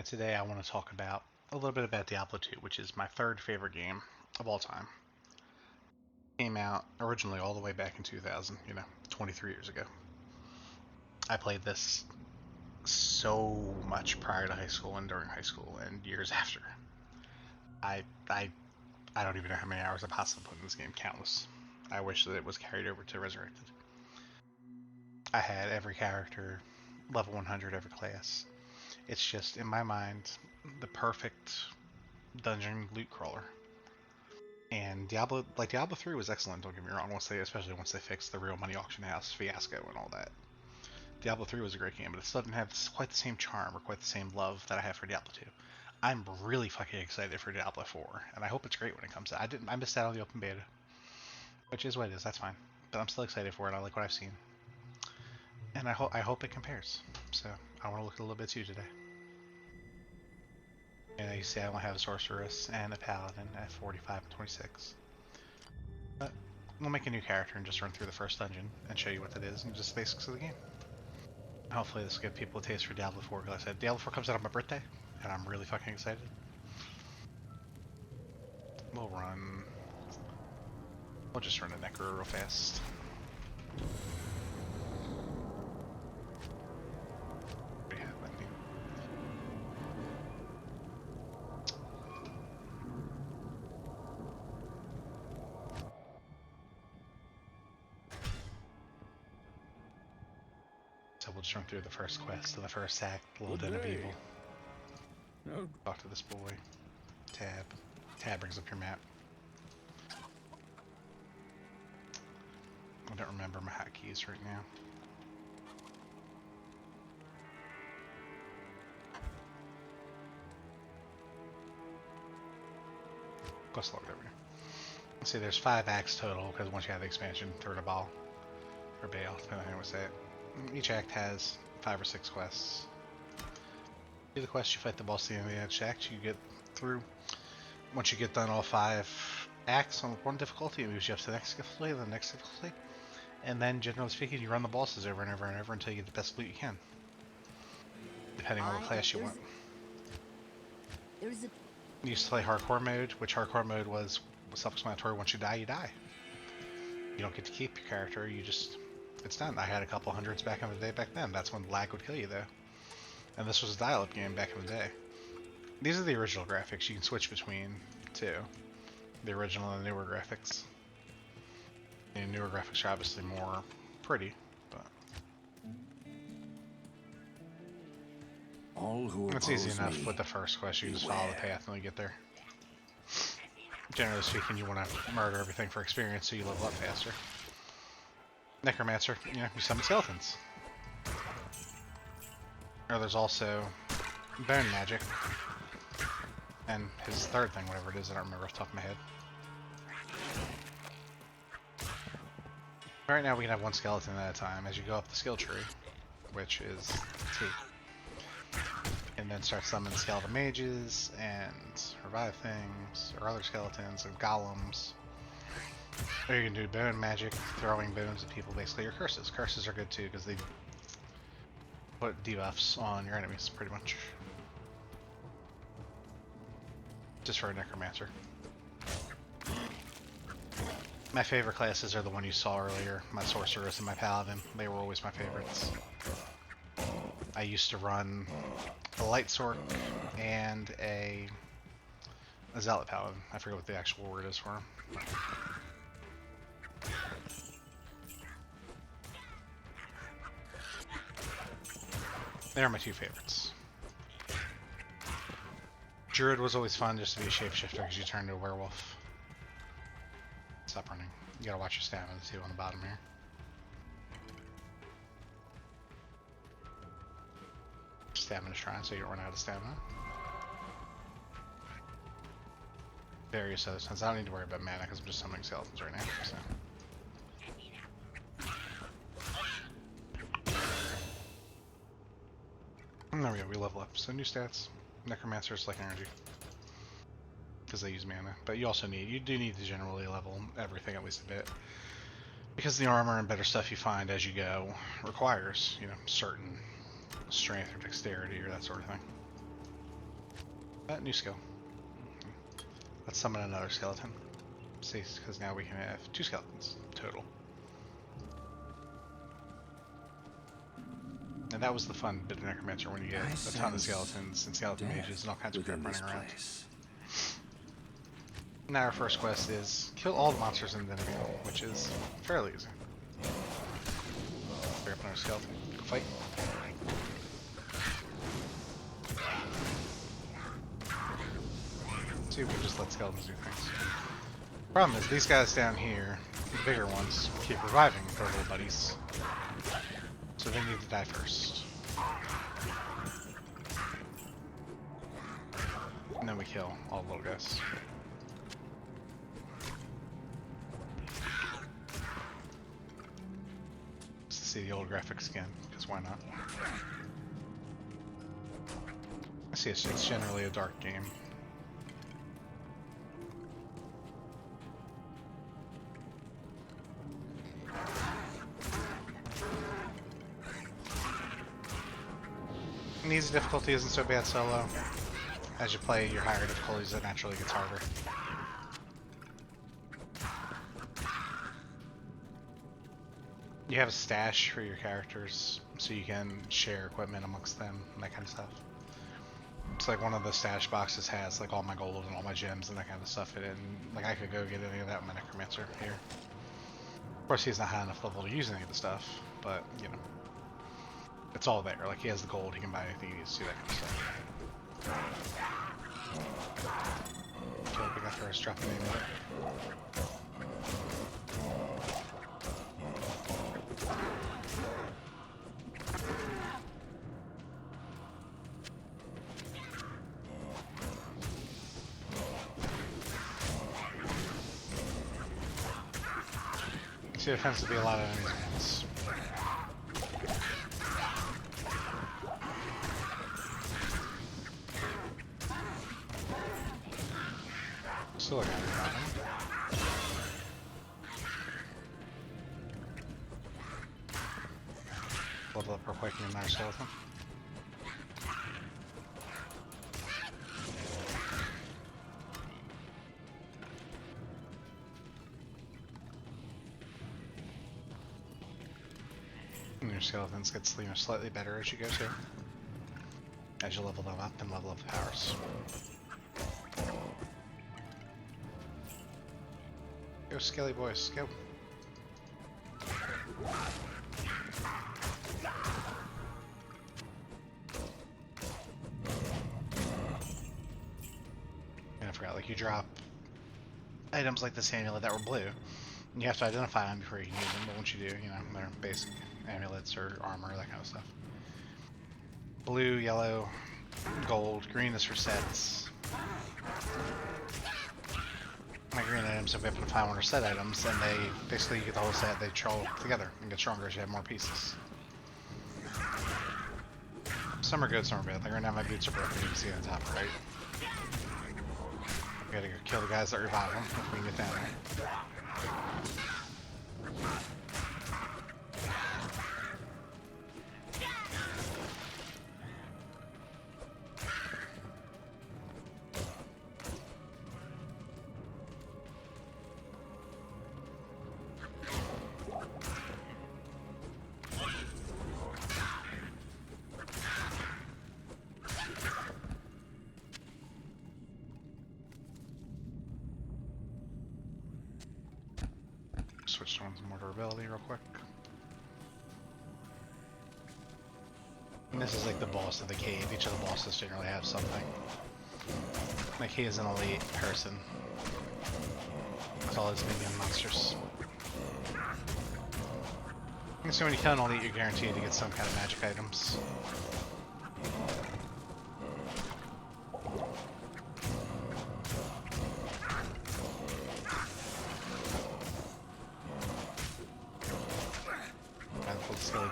Today I want to talk about a little bit about Diablo 2, which is my third favorite game of all time. Came out originally all the way back in 2000, 23 years ago. I played this so much prior to high school and during high school and years after. I I I don't even know how many hours I possibly put in this game, countless. I wish that it was carried over to Resurrected. I had every character, level 100 every class. It's just, in my mind, the perfect dungeon loot crawler. And Diablo 3 was excellent. Don't get me wrong. Especially once they fixed the real money auction house fiasco and all that. Diablo 3 was a great game, but it still didn't have quite the same charm or quite the same love that I have for Diablo 2. I'm really fucking excited for Diablo 4, and I hope it's great when it comes out. I missed out on the open beta, which is what it is. That's fine, but I'm still excited for it. I like what I've seen, and I hope it compares. So I want to look at a little bit too today. And you see, I only have a sorceress and a paladin at 45 and 26. But we'll make a new character and just run through the first dungeon and show you what it is and just the basics of the game. Hopefully this will give people a taste for Diablo 4, because I said Diablo 4 comes out on my birthday, and I'm really fucking excited. We'll run... We'll just run a Necro real fast. So we'll just run through the first quest to the first act, Little Den of Evil. No. Talk to this boy. Tab. Tab brings up your map. I don't remember my hotkeys right now. Quest log, there we go. Let's see, there's 5 acts total, because once you have the expansion, third of ball. Or Baal, depending on how you say it. Each act has 5 or 6 quests. Do the quest, you fight the boss at the end of the each act, you get through. Once you get done all 5 acts on one difficulty, it moves you up to the next difficulty, the next difficulty. And then, generally speaking, you run the bosses over and over and over until you get the best loot you can. Depending on what class you want. There's a... You used to play hardcore mode, which hardcore mode was self-explanatory. Once you die, you die. You don't get to keep your character, you just... It's done. I had a couple hundreds back in the day back then. That's when lag would kill you, though. And this was a dial-up game back in the day. These are the original graphics. You can switch between, too. The original and the newer graphics. The newer graphics are obviously more pretty, but... All who it's easy oppose enough me, with the first quest. You just follow the path and you get there. Generally speaking, you want to murder everything for experience so you level up faster. Necromancer, you summon skeletons. Or there's also bone magic. And his third thing, whatever it is, I don't remember off the top of my head. Right now we can have one skeleton at a time as you go up the skill tree, which is T. And then start summoning skeleton mages and revive things, or other skeletons and golems. Or you can do bone magic, throwing bones at people, basically, or curses. Curses are good too, because they put debuffs on your enemies, pretty much. Just for a necromancer. My favorite classes are the one you saw earlier, my sorceress and my paladin. They were always my favorites. I used to run a light sorc and a zealot paladin. I forget what the actual word is for him. They're my 2 favorites. Druid was always fun just to be a shapeshifter because you turn into a werewolf. Stop running. You gotta watch your stamina too on the bottom here. Stamina shrine so you don't run out of stamina. Various other sense. I don't need to worry about mana because I'm just summoning skeletons right now. So. And there we go, we level up. So new stats. Necromancer is like energy. Because they use mana. But you do need to generally level everything at least a bit. Because the armor and better stuff you find as you go requires, certain strength or dexterity or that sort of thing. New skill. Let's summon another skeleton. See, because now we can have 2 skeletons total. And that was the fun bit of Necromancer, when you get a ton of skeletons and skeleton mages and all kinds of crap running around. Now our first quest is kill all the monsters in the enemy, which is fairly easy. Bring up another skeleton. Go fight. See, we can just let skeletons do things. Problem is, these guys down here, the bigger ones, keep reviving their little buddies. So they need to die first. And then we kill all the little guys. Just to see the old graphics again, because why not? I see it's generally a dark game. And easy difficulty isn't so bad solo. As you play your higher difficulties, it naturally gets harder. You have a stash for your characters, so you can share equipment amongst them and that kind of stuff. It's like one of the stash boxes has like all my gold and all my gems and that kind of stuff in it, and like I could go get any of that with my Necromancer here. Of course, he's not high enough level to use any of the stuff, but you know, it's all there. Like he has the gold, he can buy anything he needs to do that kind of stuff. Kill the big guy first, drop the name of it. See, there tends to be a lot of enemies at once. Still a guy around him. Level up real quick and another skeleton. And your skeletons get slightly better as you go too. As you level them up and level up the powers. Go skelly boys, go. And I forgot, like you drop items like this amulet that were blue. And you have to identify them before you can use them, but once you do, you know, they're basic amulets or armor, that kind of stuff. Blue, yellow, gold, green is for sets. My green items, if we happen to find one or set items, and they basically you get the whole set, they troll together and get stronger as you have more pieces. Some are good, some are bad. Like right now my boots are broken, you can see on the top right. We gotta go kill the guys that revive them if we can get down there. Switch to one some more durability real quick. And this is like the boss of the cave. Each of the bosses generally have something. Like he is an elite person. With all his minion monsters. And so when you kill an elite, you're guaranteed to get some kind of magic items.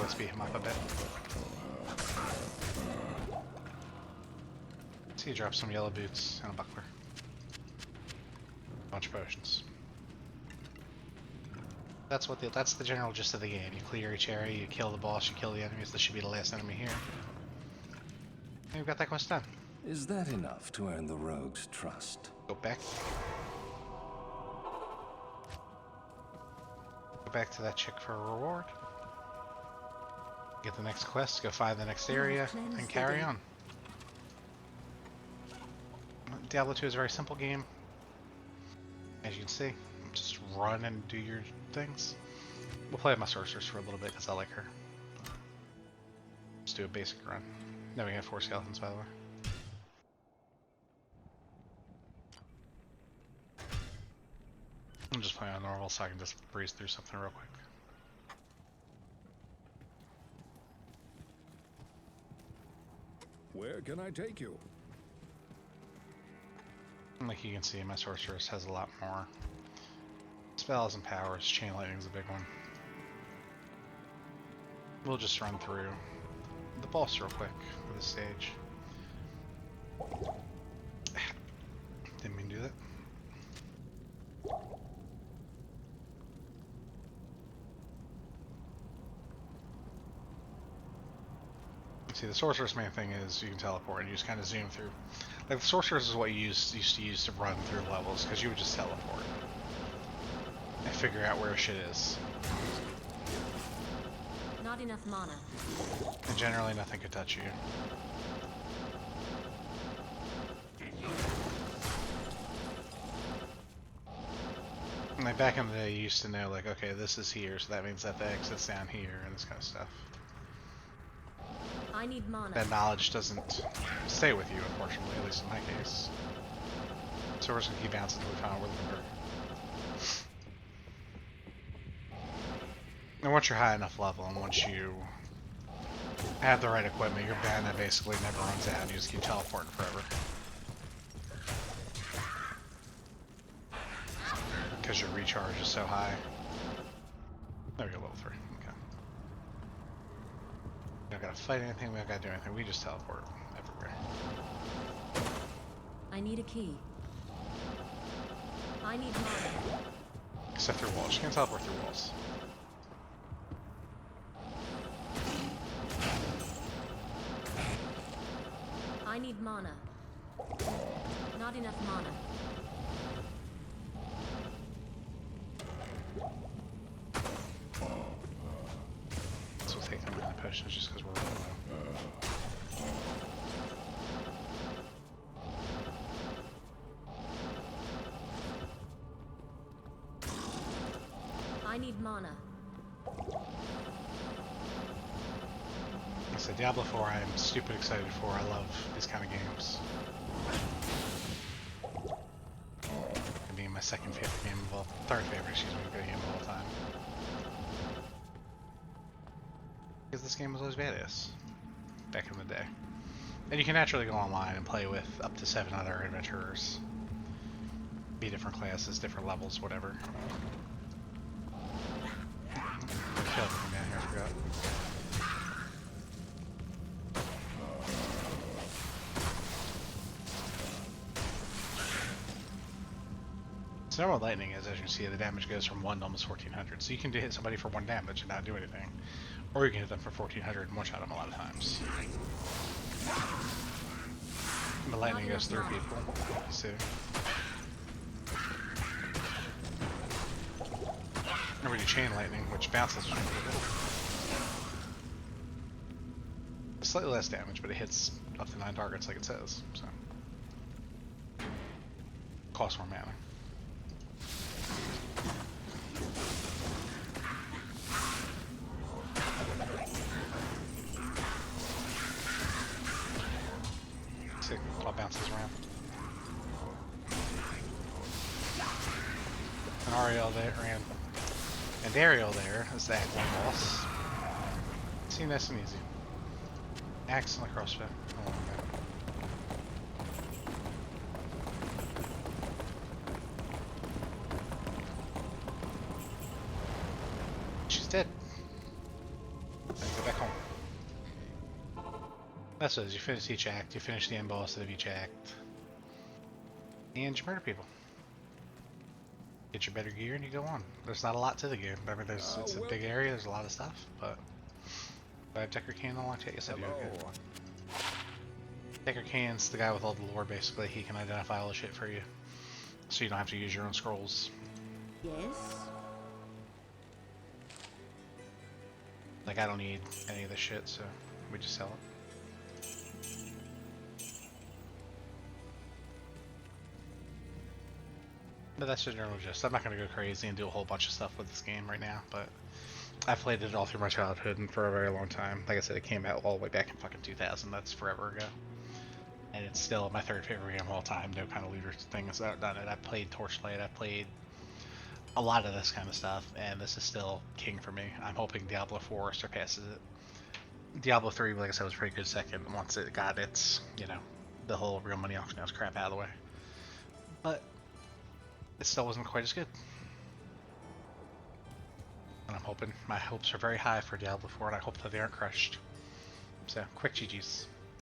Let's beat him up a bit. See, he drops some yellow boots and a buckler. A bunch of potions. That's the general gist of the game. You clear each area, you kill the boss, you kill the enemies. This should be the last enemy here. And we've got that quest done. Is that enough to earn the rogue's trust? Go back. Go back to that chick for a reward. Get the next quest, go find the next area, and carry on. Diablo 2 is a very simple game. As you can see, just run and do your things. We'll play with my sorceress for a little bit because I like her. Let's do a basic run. Now we have 4 skeletons, by the way. I'm just playing on normal so I can just breeze through something real quick. Where can I take you? Like you can see, my sorceress has a lot more spells and powers. Chain lightning's a big one. We'll just run through the boss real quick for this stage. Didn't mean to do that. See, the sorceress main thing is you can teleport and you just kind of zoom through. Like the sorceress is what you used to use to run through levels because you would just teleport and figure out where shit is. Not enough mana. And generally nothing could touch you. And like back in the day, you used to know like, okay, this is here, so that means that the exit's down here and this kind of stuff. I need mana. That knowledge doesn't stay with you, unfortunately, at least in my case. So we're just gonna keep bouncing until we find out where we're looking for. And once you're high enough level, and once you have the right equipment, your bandit basically never runs out. You just keep teleporting forever. Because your recharge is so high. There we go, level 3. Okay. We don't gotta fight anything, we don't gotta do anything. We just teleport everywhere. I need a key. I need mana. Except through walls. You can't teleport through walls. I need mana. Not enough mana. So we'll take them in the potions just because we're running low. I need mana. So Diablo 4 I am stupid excited for. I love these kind of games. It being my second favorite game of all, third favorite, excuse me, video game of all time. Because this game was always badass back in the day. And you can naturally go online and play with up to 7 other adventurers. Be different classes, different levels, whatever. I killed everything down here, I forgot. So normal lightning is, as you can see, the damage goes from 1 to almost 1400. So you can hit somebody for 1 damage and not do anything. Or you can hit them for 1400 and one-shot them a lot of times. The lightning goes through people, you see. Or we do chain lightning, which bounces between people. Slightly less damage, but it hits up to 9 targets like it says, so. Costs more mana. See, it all bounces around. And Ariel there, and Ariel there is the Act 1 boss. See, nice and easy. Axe and the crossbow. Oh, okay. She's dead. Then go back home. That's what it is. You finish each act, you finish the end boss of each act. And you murder people. Get your better gear and you go on. There's not a lot to the game. I mean, it's a big area, there's a lot of stuff, but do I have Decker Cannon unlocked yet? Yes, I do. Okay. Decker Kane's the guy with all the lore, basically. He can identify all the shit for you. So you don't have to use your own scrolls. Yes? Like, I don't need any of this shit, so we just sell it. But that's the general gist. I'm not going to go crazy and do a whole bunch of stuff with this game right now, but I've played it all through my childhood and for a very long time. Like I said, it came out all the way back in fucking 2000. That's forever ago. And it's still my third favorite game of all time. No kind of looter thing has done it. I've played Torchlight. I've played a lot of this kind of stuff, and this is still king for me. I'm hoping Diablo 4 surpasses it. Diablo 3, like I said, was a pretty good second once it got its, you know, the whole real money auction house crap out of the way. But it still wasn't quite as good. And I'm hoping, my hopes are very high for Diablo 4, and I hope that they aren't crushed. So, quick GG's.